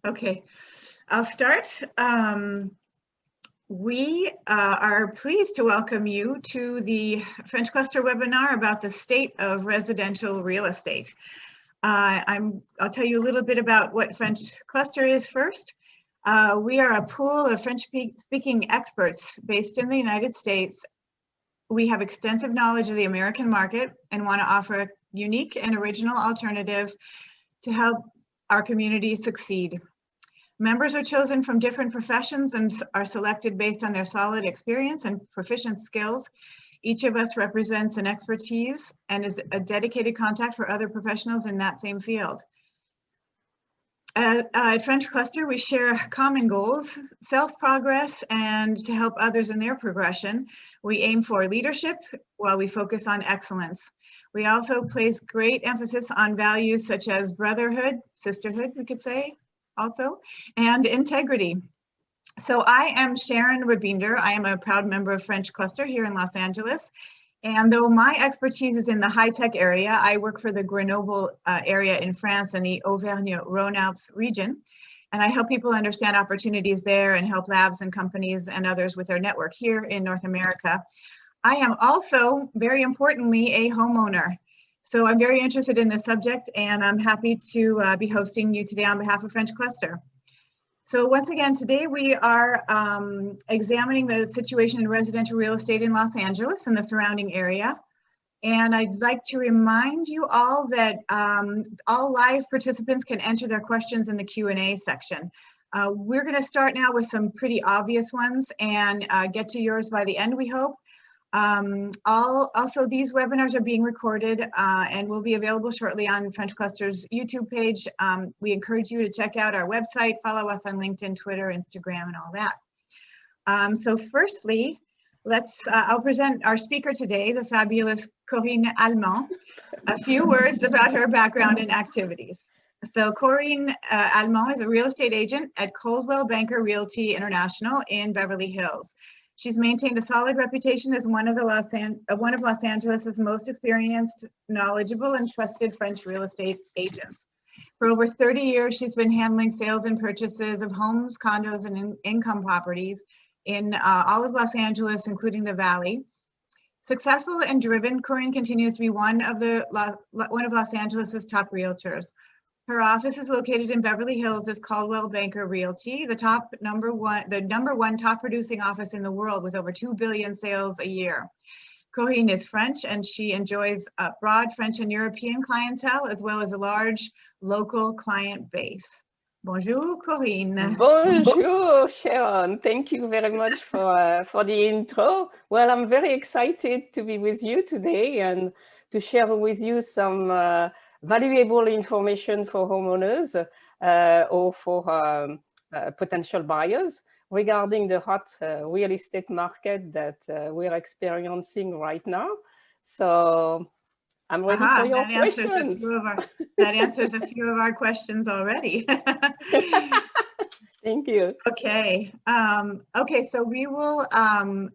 Okay, I'll start. We are pleased to welcome you to the French Cluster webinar about the state of residential real estate. I'll tell you a little bit about what French Cluster is first. We are a pool of French-speaking experts based in the United States. We have extensive knowledge of the American market and want to offer a unique and original alternative to help our community succeed. Members are chosen from different professions and are selected based on their solid experience and proficient skills. Each of us represents an expertise and is a dedicated contact for other professionals in that same field. At French Cluster, we share common goals, self-progress, and to help others in their progression. We aim for leadership while we focus on excellence. We also place great emphasis on values such as brotherhood, sisterhood, we could say, also, and integrity. So I am Sharon Rabinder. I am a proud member of French Cluster here in Los Angeles. And though my expertise is in the high-tech area, I work for the Grenoble area in France and the Auvergne-Rhône-Alpes region. And I help people understand opportunities there and help labs and companies and others with their network here in North America. I am also, very importantly, a homeowner. So I'm very interested in this subject, and I'm happy to be hosting you today on behalf of French Cluster. So once again, today we are examining the situation in residential real estate in Los Angeles and the surrounding area. And I'd like to remind you all that all live participants can enter their questions in the Q&A section. We're going to start now with some pretty obvious ones and get to yours by the end, we hope. Also, these webinars are being recorded and will be available shortly on French Cluster's YouTube page. We encourage you to check out our website, follow us on LinkedIn, Twitter, Instagram, and all that. So firstly, I'll present our speaker today, the fabulous Corinne Allemand, a few words about her background and activities. So Corinne Allemand is a real estate agent at Coldwell Banker Realty International in Beverly Hills. She's maintained a solid reputation as one of Los Angeles' most experienced, knowledgeable, and trusted French real estate agents. For over 30 years, she's been handling sales and purchases of homes, condos, and income properties in all of Los Angeles, including the Valley. Successful and driven, Corinne continues to be one of Los Angeles' top realtors. Her office is located in Beverly Hills as Coldwell Banker Realty, the number one top producing office in the world with over 2 billion sales a year. Corinne is French and she enjoys a broad French and European clientele as well as a large local client base. Bonjour, Corinne. Bonjour, Sharon. Thank you very much for the intro. Well, I'm very excited to be with you today and to share with you some valuable information for homeowners or for potential buyers regarding the hot real estate market that we're experiencing right now. So I'm ready for your questions. That answers a few of our questions already. Thank you. Okay. Okay, so we will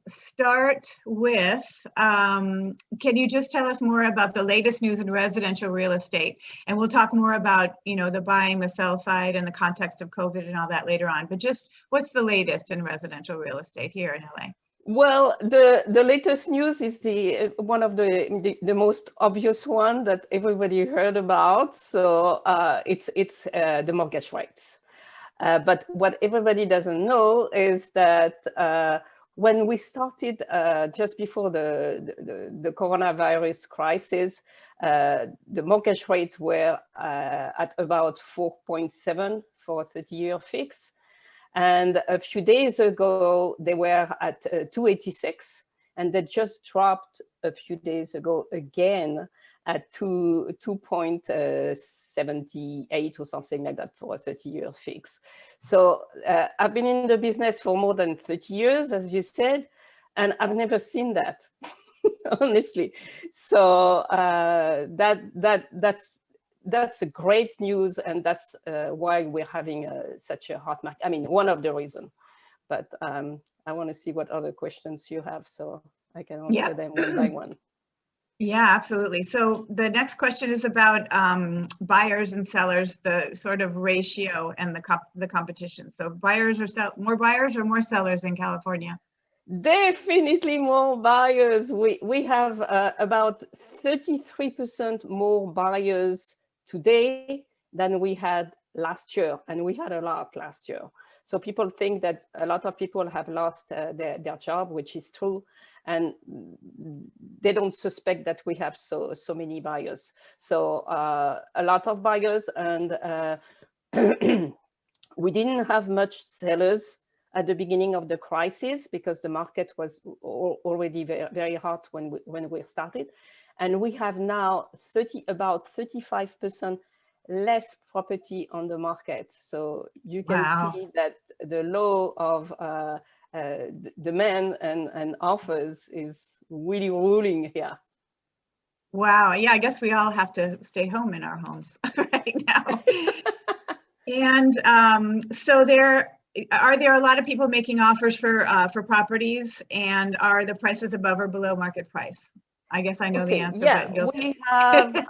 start with, can you just tell us more about the latest news in residential real estate? And we'll talk more about, the buying, the sell side, and the context of COVID and all that later on. But just what's the latest in residential real estate here in LA? Well, the latest news is one of the most obvious one that everybody heard about. So it's the mortgage rates. But what everybody doesn't know is that when we started just before the coronavirus crisis, the mortgage rates were at about 4.7 for a 30-year fix. And a few days ago, they were at 286, and they just dropped a few days ago again at 2.78 or something like that for a 30-year fix. So I've been in the business for more than 30 years, as you said, and I've never seen that, honestly. So that's a great news, and that's why we're having such a hot market. I mean, one of the reasons. But I want to see what other questions you have, so I can answer them one by one. Yeah, absolutely. So the next question is about buyers and sellers, the sort of ratio and the competition. So buyers or more buyers or more sellers in California? Definitely more buyers. We have about 33% more buyers today than we had last year, and we had a lot last year. So people think that a lot of people have lost their job, which is true, and they don't suspect that we have so many buyers. So a lot of buyers, and we didn't have much sellers at the beginning of the crisis because the market was already very hot when we started. And we have now about 35% less property on the market. So you can see that the law of demand and offers is really ruling here. Wow. Yeah, I guess we all have to stay home in our homes right now. And so are there a lot of people making offers for properties, and are the prices above or below market price? I guess I know the answer, yeah, but you'll we have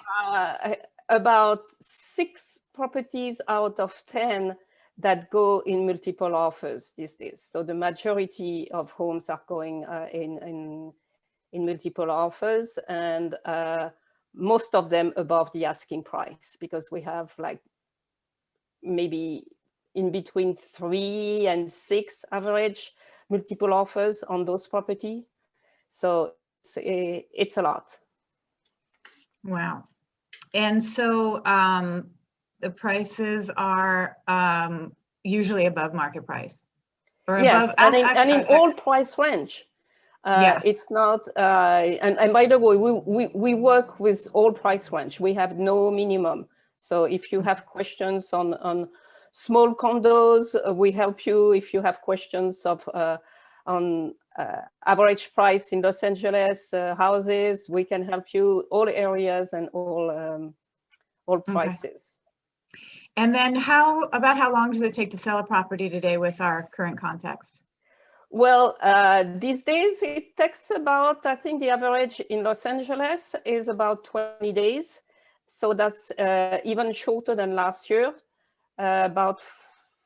about 6 properties out of 10 that go in multiple offers these days. So the majority of homes are going in multiple offers, and most of them above the asking price, because we have like maybe in between 3 and 6 average multiple offers on those property. So it's a lot. Wow. And so the prices are usually above market price, or yes, above, and in all price range. Yeah. It's not, and by the way, we work with all price range. We have no minimum. So if you have questions on small condos, we help you. If you have questions on average price in Los Angeles houses, we can help you. All areas and all prices. Okay. And then how long does it take to sell a property today with our current context? Well, these days it takes about, I think the average in Los Angeles is about 20 days. So that's even shorter than last year, about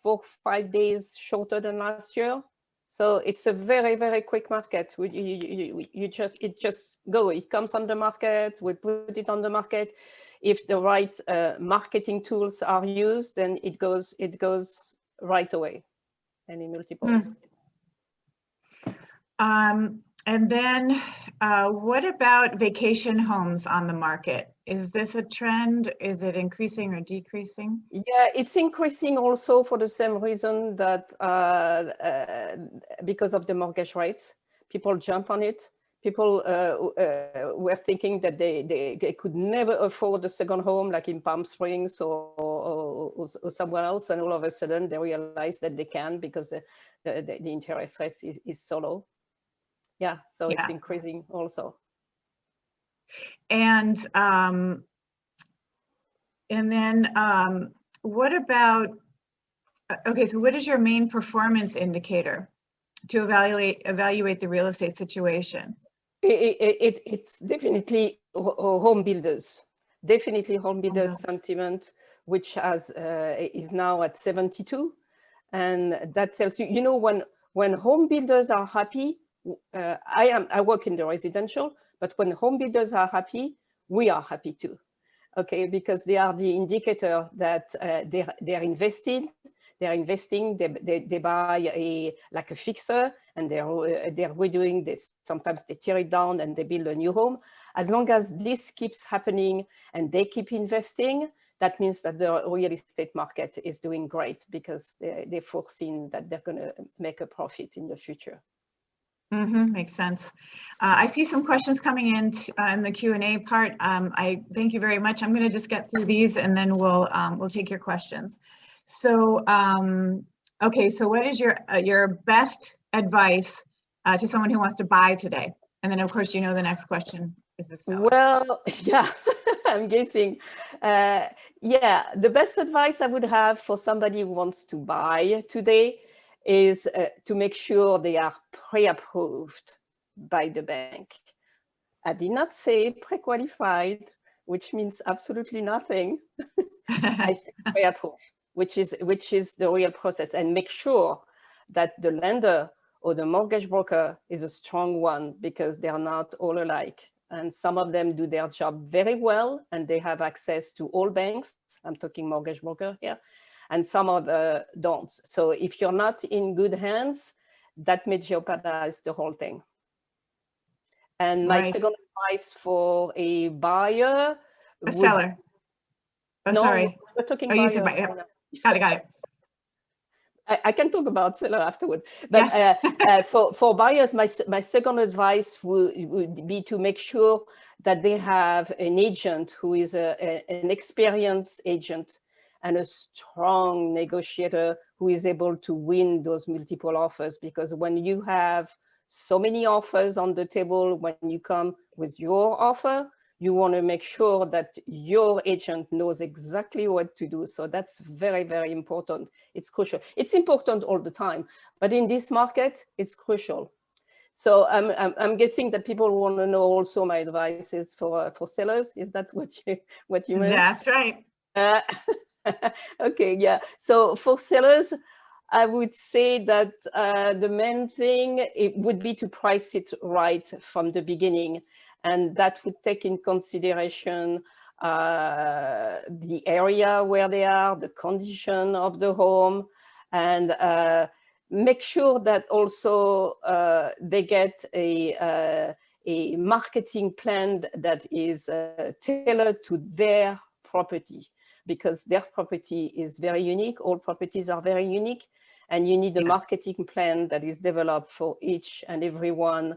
4 or 5 days shorter than last year. So it's a very, very quick market. It just go. It comes on the market. We put it on the market. If the right marketing tools are used, then it goes right away, and in multiples. And then what about vacation homes on the market? Is this a trend? Is it increasing or decreasing? Yeah, it's increasing also for the same reason that because of the mortgage rates, people jump on it. People were thinking that they could never afford a second home, like in Palm Springs or somewhere else, and all of a sudden they realize that they can because the interest rate is so low. Yeah, so it's increasing also. And then what about, okay, so what is your main performance indicator to evaluate the real estate situation? It's definitely home builders. Definitely home builders sentiment, which is now at 72. And that tells you, when home builders are happy, I work in the residential, but when home builders are happy, we are happy too. Okay, because they are the indicator that they're investing. They're investing. They buy like a fixer, and they're redoing this. Sometimes they tear it down and they build a new home. As long as this keeps happening and they keep investing, that means that the real estate market is doing great, because they're foreseen that they're going to make a profit in the future. Makes sense. I see some questions coming in the Q&A part. I thank you very much. I'm going to just get through these, and then we'll take your questions. So, okay, so what is your best advice to someone who wants to buy today? And then, of course, the next question is the seller. Well, yeah, I'm guessing. Yeah, the best advice I would have for somebody who wants to buy today is to make sure they are pre-approved by the bank. I did not say pre-qualified, which means absolutely nothing. I say pre-approved, which is the real process, and make sure that the lender or the mortgage broker is a strong one, because they are not all alike. And some of them do their job very well and they have access to all banks. I'm talking mortgage broker here. And some of them don't. So if you're not in good hands, that may jeopardize the whole thing. And my second advice for a buyer, seller. Oh, no, sorry. we're talking buyer. You said buyer. Got it. I can talk about seller afterward, but yes. For buyers, my second advice would be to make sure that they have an agent who is an experienced agent and a strong negotiator who is able to win those multiple offers. Because when you have so many offers on the table, when you come with your offer, you want to make sure that your agent knows exactly what to do. So that's very, very important. It's crucial. It's important all the time, but in this market, it's crucial. So I'm guessing that people want to know also my advices for sellers. Is that what you meant? That's right. Okay, yeah. So for sellers, I would say that the main thing it would be to price it right from the beginning. And that would take in consideration the area where they are, the condition of the home, and make sure that also they get a marketing plan that is tailored to their property, because their property is very unique. All properties are very unique, and you need a marketing plan that is developed for each and every one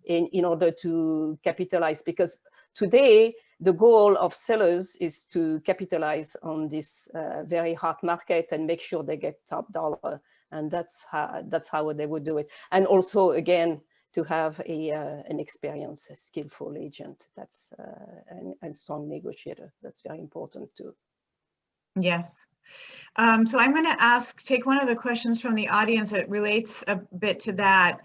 in order to capitalize. Because today, the goal of sellers is to capitalize on this very hot market and make sure they get top dollar. And that's how they would do it. And also, again, to have an experienced, skillful agent that's and strong negotiator. That's very important too. Yes. So I'm going to take one of the questions from the audience that relates a bit to that.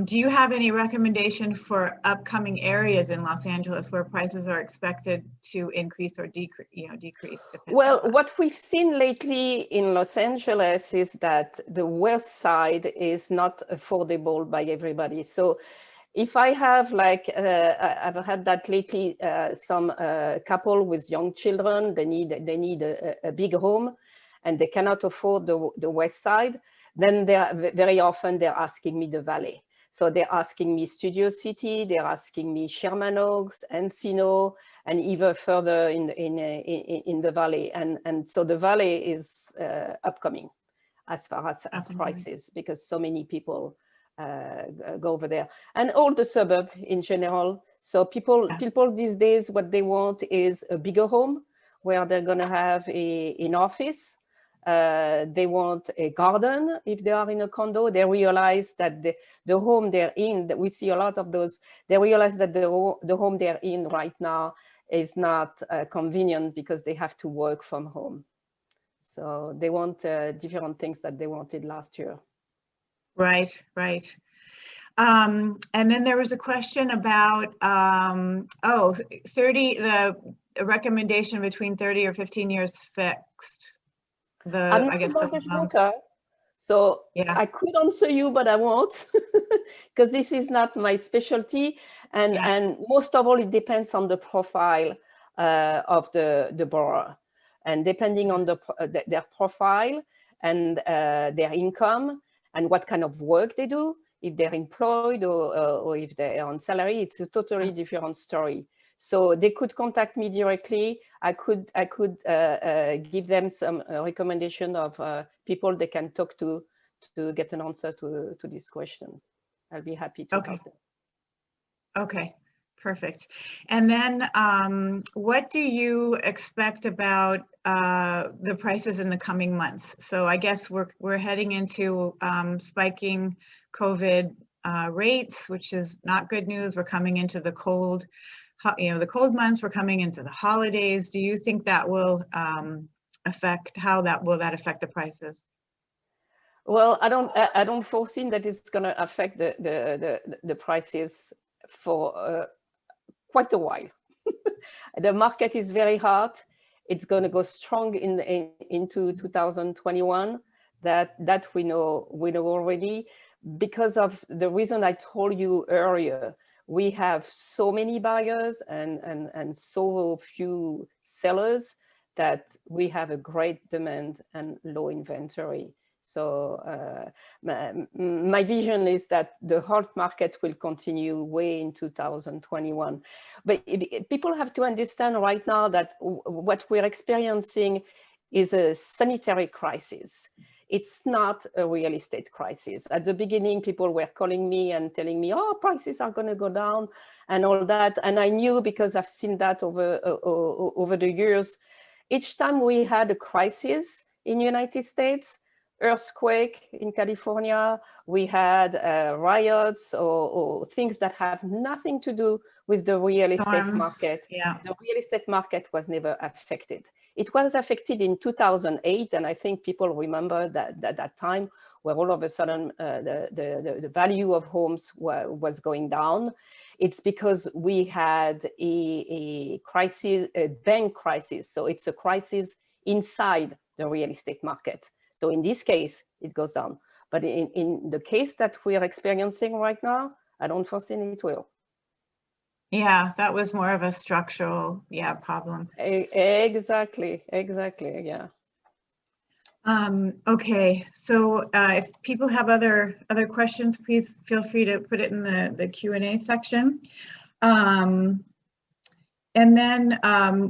Do you have any recommendation for upcoming areas in Los Angeles where prices are expected to increase or decrease? Well, what we've seen lately in Los Angeles is that the west side is not affordable by everybody. So if I have I've had that lately, some couple with young children, they need a big home and they cannot afford the west side, then very often they're asking me the Valley. So they're asking me Studio City, they're asking me Sherman Oaks, Encino, and even further in the Valley. And so the Valley is upcoming as far as prices, because so many people go over there, and all the suburb in general. So people these days, what they want is a bigger home where they're going to have an office. They want a garden if they are in a condo. They realize that the home they're in, that we see a lot of those, they realize that the home they're in right now is not convenient because they have to work from home. So they want different things that they wanted last year. Right. And then there was a question about, the recommendation between 30 or 15 years fixed. I'm not a mortgage broker, so I could answer you, but I won't, because this is not my specialty. And most of all, it depends on the profile of the borrower. And depending on their profile and their income and what kind of work they do, if they're employed or if they're on salary, it's a totally different story. So they could contact me directly. I could give them some recommendation of people they can talk to get an answer to this question. I'll be happy to help them. Okay, perfect. And then what do you expect about the prices in the coming months? So I guess we're heading into spiking COVID rates, which is not good news. We're coming into the cold months. We're coming into the holidays. Do you think that will affect affect the prices? Well, I don't foresee that it's going to affect the prices for quite a while. The market is very hot. It's going to go strong into 2021. That we know already, because of the reason I told you earlier. We have so many buyers and so few sellers that we have a great demand and low inventory. So my vision is that the hot market will continue way in 2021. But people have to understand right now that what we're experiencing is a sanitary crisis. It's not a real estate crisis. At the beginning, people were calling me and telling me, oh, prices are going to go down and all that. And I knew, because I've seen that over the years. Each time we had a crisis in the United States, earthquake in California, we had riots or things that have nothing to do with the real estate market. Yeah. The real estate market was never affected. It was affected in 2008, and I think people remember that time where all of a sudden the value of homes was going down. It's because we had a crisis, a bank crisis. So it's a crisis inside the real estate market. So in this case, it goes down. But in the case that we are experiencing right now, I don't foresee it will. Yeah, that was more of a structural, problem. Exactly, yeah. Okay, so if people have other questions, please feel free to put it in the Q&A section. And then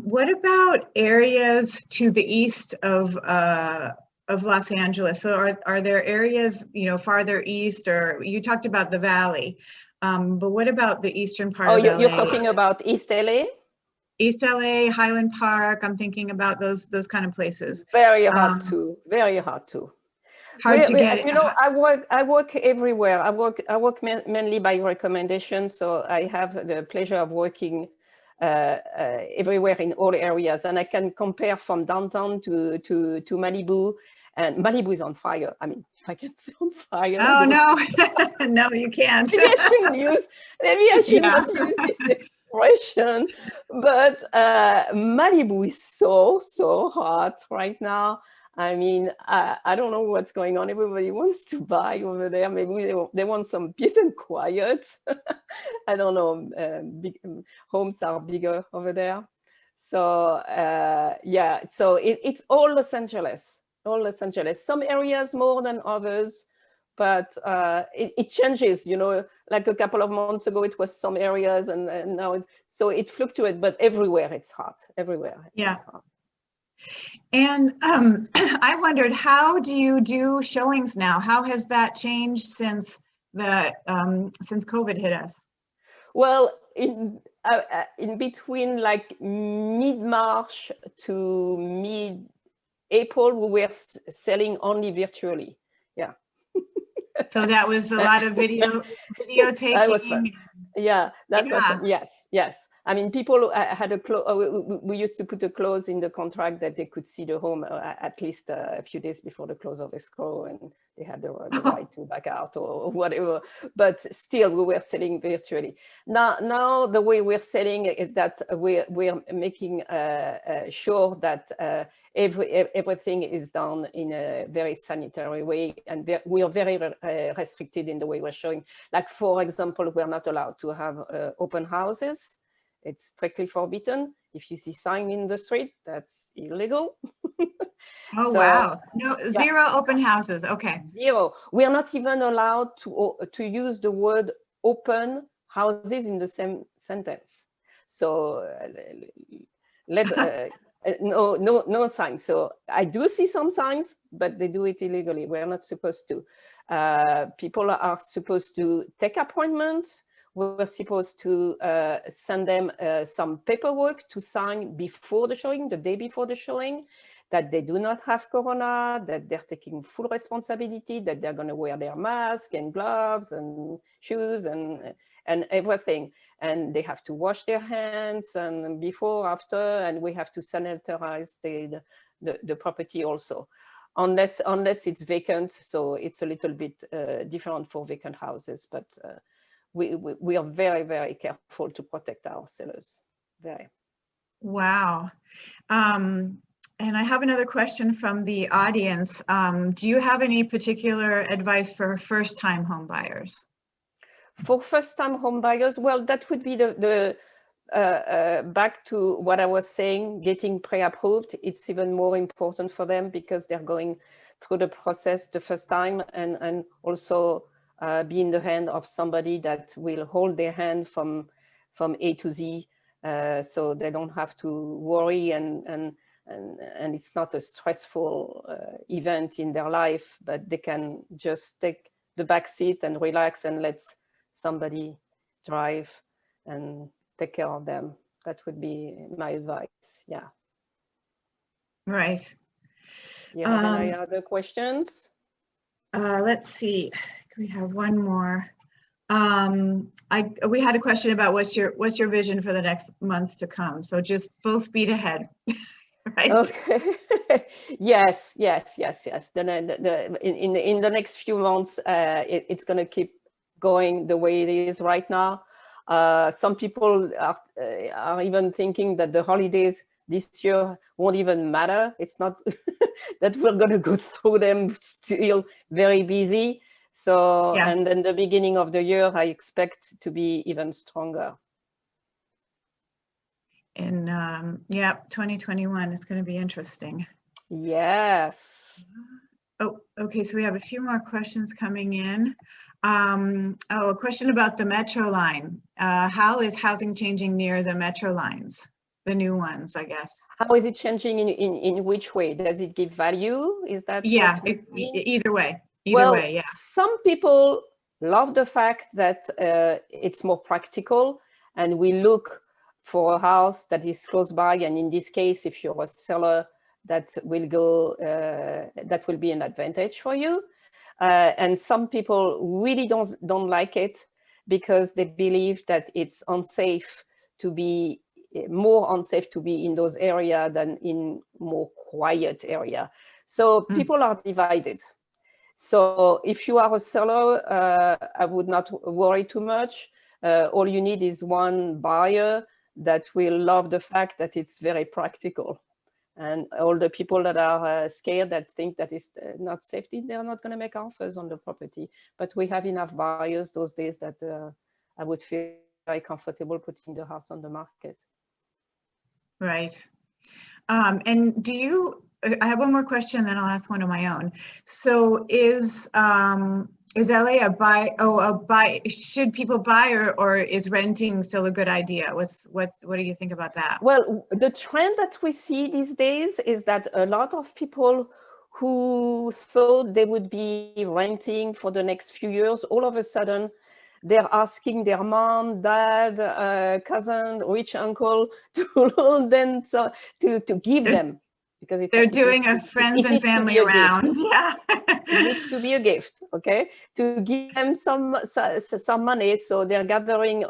what about areas to the east of Los Angeles? So are there areas, farther east, or you talked about the valley, but what about the eastern part of LA? You're talking about East LA? East LA, Highland Park. I'm thinking about those kind of places. Very hard to. Hard to get. I work everywhere. I work mainly by recommendation. So I have the pleasure of working everywhere in all areas, and I can compare from downtown to Malibu. And Malibu is on fire. I mean, if I can say on fire. Oh no, no, you can't. Maybe I should not use this expression. But Malibu is so hot right now. I mean, I don't know what's going on. Everybody wants to buy over there. Maybe they want some peace and quiet. I don't know. Big homes are bigger over there. So yeah, so it's all Los Angeles. Some areas more than others, but it changes. Like a couple of months ago, it was some areas, and now so it fluctuates. But everywhere it's hot. Everywhere. Yeah. It's hot. And I wondered, how do you do showings now? How has that changed since COVID hit us? Well, in between like mid-March to mid-April, we were selling only virtually. Yeah. So that was a lot of video taking. That was fun. Yeah, that was fun. Yes. I mean, people had we used to put a clause in the contract that they could see the home at least a few days before the close of escrow, and they had the right to back out or whatever. But still, we were selling virtually. Now the way we're selling is that we're making sure that everything is done in a very sanitary way, and we are very restricted in the way we're showing. Like, for example, we're not allowed to have open houses. It's strictly forbidden. If you see sign in the street, that's illegal. Oh, so, wow. No, zero open houses. Okay. Zero. We are not even allowed to use the word open houses in the same sentence. So no signs. So I do see some signs, but they do it illegally. We're not supposed to. People are supposed to take appointments. We're supposed to send them some paperwork to sign before the showing, the day before the showing, that they do not have corona, that they're taking full responsibility, that they're going to wear their mask and gloves and shoes and everything. And they have to wash their hands and before, after, and we have to sanitize the property also. Unless it's vacant, so it's a little bit different for vacant houses, but we are very, very careful to protect our sellers. Very. Wow. And I have another question from the audience. Do you have any particular advice for first-time home buyers? For first-time home buyers, well, that would be back to what I was saying, getting pre-approved. It's even more important for them because they're going through the process the first time, and also be in the hand of somebody that will hold their hand from A to Z, so they don't have to worry, and it's not a stressful event in their life, but they can just take the back seat and relax and let somebody drive and take care of them. That would be my advice. Yeah. Right. You have any other questions? Let's see. We have one more. We had a question about what's your vision for the next months to come. So just full speed ahead. Right. Okay. Yes. In the next few months, it's going to keep going the way it is right now. Some people are even thinking that the holidays this year won't even matter. It's not that we're going to go through them still very busy. So, yeah. And then the beginning of the year, I expect to be even stronger. And yeah, 2021 is going to be interesting. Yes. Oh, okay. So we have a few more questions coming in. A question about the metro line. How is housing changing near the metro lines? The new ones, I guess. How is it changing in which way? Does it give value? Is that? Yeah, either way. Either way, yeah. Some people love the fact that it's more practical, and we look for a house that is close by. And in this case, if you're a seller, that will be an advantage for you. And some people really don't like it because they believe that it's unsafe to be more unsafe to be in those areas than in more quiet area. So people are divided. So if you are a seller, I would not worry too much. All you need is one buyer that will love the fact that it's very practical. And all the people that are scared, that think that it's not safety, they're not going to make offers on the property. But we have enough buyers those days that I would feel very comfortable putting the house on the market. Right. And do you, I have one more question, then I'll ask one of my own. So is LA a buy, should people buy, or is renting still a good idea? What do you think about that? Well, the trend that we see these days is that a lot of people who thought they would be renting for the next few years, all of a sudden, they're asking their mom, dad, cousin, rich uncle to loan them, to give them, because they're doing a friends and family round. Yeah, it needs to be a gift, okay? To give them some money, so they're gathering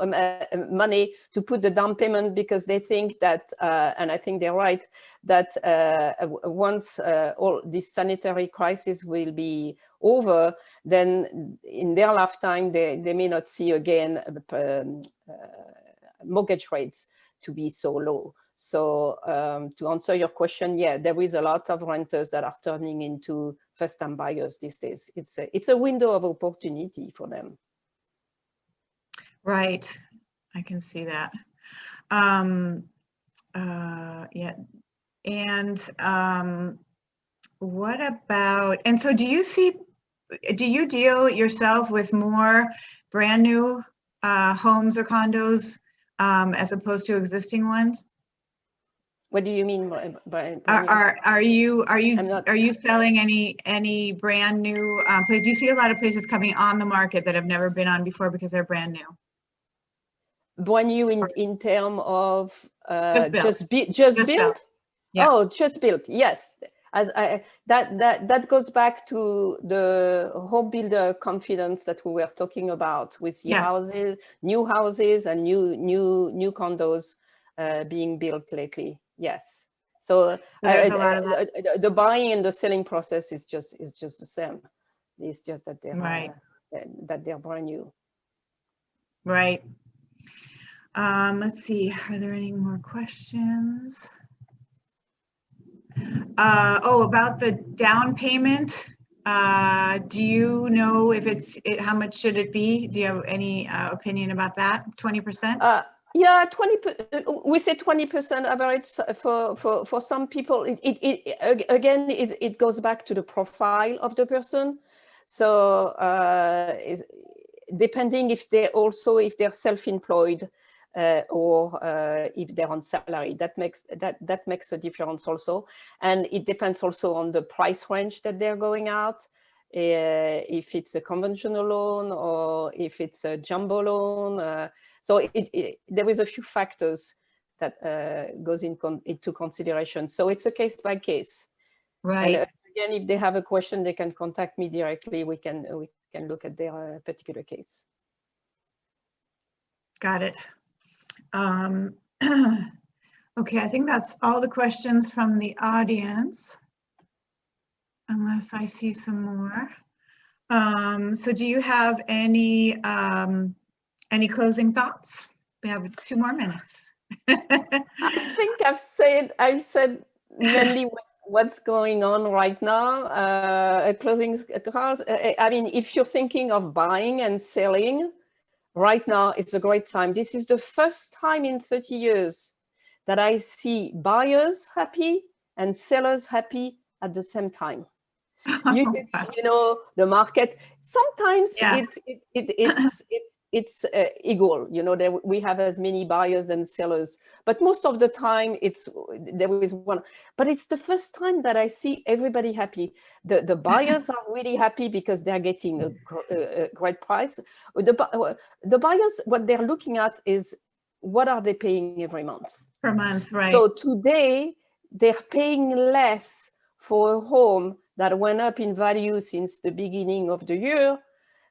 money to put the down payment, because they think that, and I think they're right, that once all this sanitary crisis will be over, then in their lifetime they may not see again mortgage rates to be so low. So to answer your question, yeah, there is a lot of renters that are turning into first-time buyers these days. It's a window of opportunity for them. Right, I can see that. Yeah, and what about? And so, do you deal yourself with more brand new homes or condos as opposed to existing ones? What do you mean by are you selling any brand new places? Do you see a lot of places coming on the market that have never been on before because they're brand new? Brand new in terms of just built? Yeah. Oh, just built. Yes. That goes back to the home builder confidence that we were talking about with the houses, new houses, and new condos being built lately. Yes. So there's a lot of that. The buying and the selling process is just the same. It's just that they're that they're brand new. Right. Let's see, are there any more questions? Oh, about the down payment. Do you know if how much should it be? Do you have any opinion about that? 20%? Yeah, 20. We say 20% average for some people. It goes back to the profile of the person. So depending if they're self-employed or if they're on salary, that makes a difference also. And it depends also on the price range that they're going out. If it's a conventional loan or if it's a jumbo loan. So there is a few factors that goes into consideration. So it's a case by case. Right. And again, if they have a question, they can contact me directly. We can look at their particular case. Got it. Okay, I think that's all the questions from the audience, unless I see some more. So do you have any closing thoughts? We have 2 more minutes. I think I've said mainly what's going on right now. Closing thoughts. I mean, if you're thinking of buying and selling, right now it's a great time. This is the first time in 30 years that I see buyers happy and sellers happy at the same time. Usually, you know, the market sometimes it's equal. You know, we have as many buyers than sellers, but most of the time there is one. But it's the first time that I see everybody happy. The buyers are really happy because they're getting a great price. The buyers, what they're looking at is what are they paying every month per month, right? So today they're paying less for a home that went up in value since the beginning of the year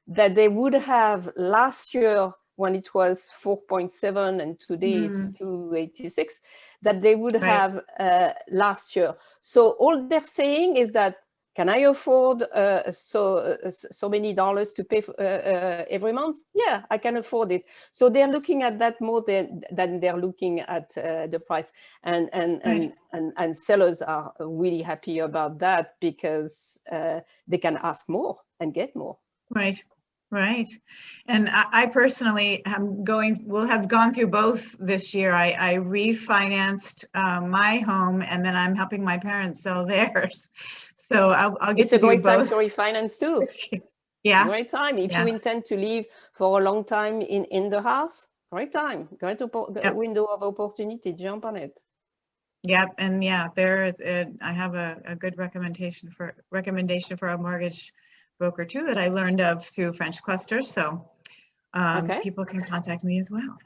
that they would have last year when it was 4.7 and today it's 286, that they would have last year. So all they're saying is that, can I afford so many dollars to pay every month? Yeah, I can afford it. So they're looking at that more than they're looking at the price. And sellers are really happy about that because they can ask more and get more. Right. Right. And I personally will have gone through both this year. I refinanced my home and then I'm helping my parents sell theirs. So I'll get to do both. It's a great time to refinance too. Yeah. Great time. If you intend to live for a long time in the house, great time. Great window of opportunity. Jump on it. Yep. And yeah, I have a good recommendation for a mortgage broker too that I learned of through French Clusters. So people can contact me as well.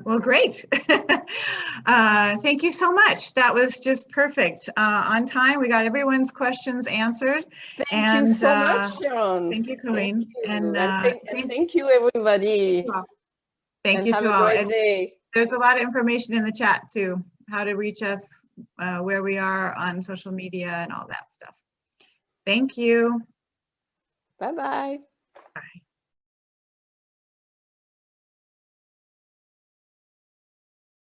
Well, great. Thank you so much. That was just perfect. On time. We got everyone's questions answered. Thank you so much, Sharon. Thank you, Colleen. And thank you, everybody. Thank you to all. Have a great day. There's a lot of information in the chat too, how to reach us, where we are on social media and all that stuff. Thank you. Bye-bye. Bye.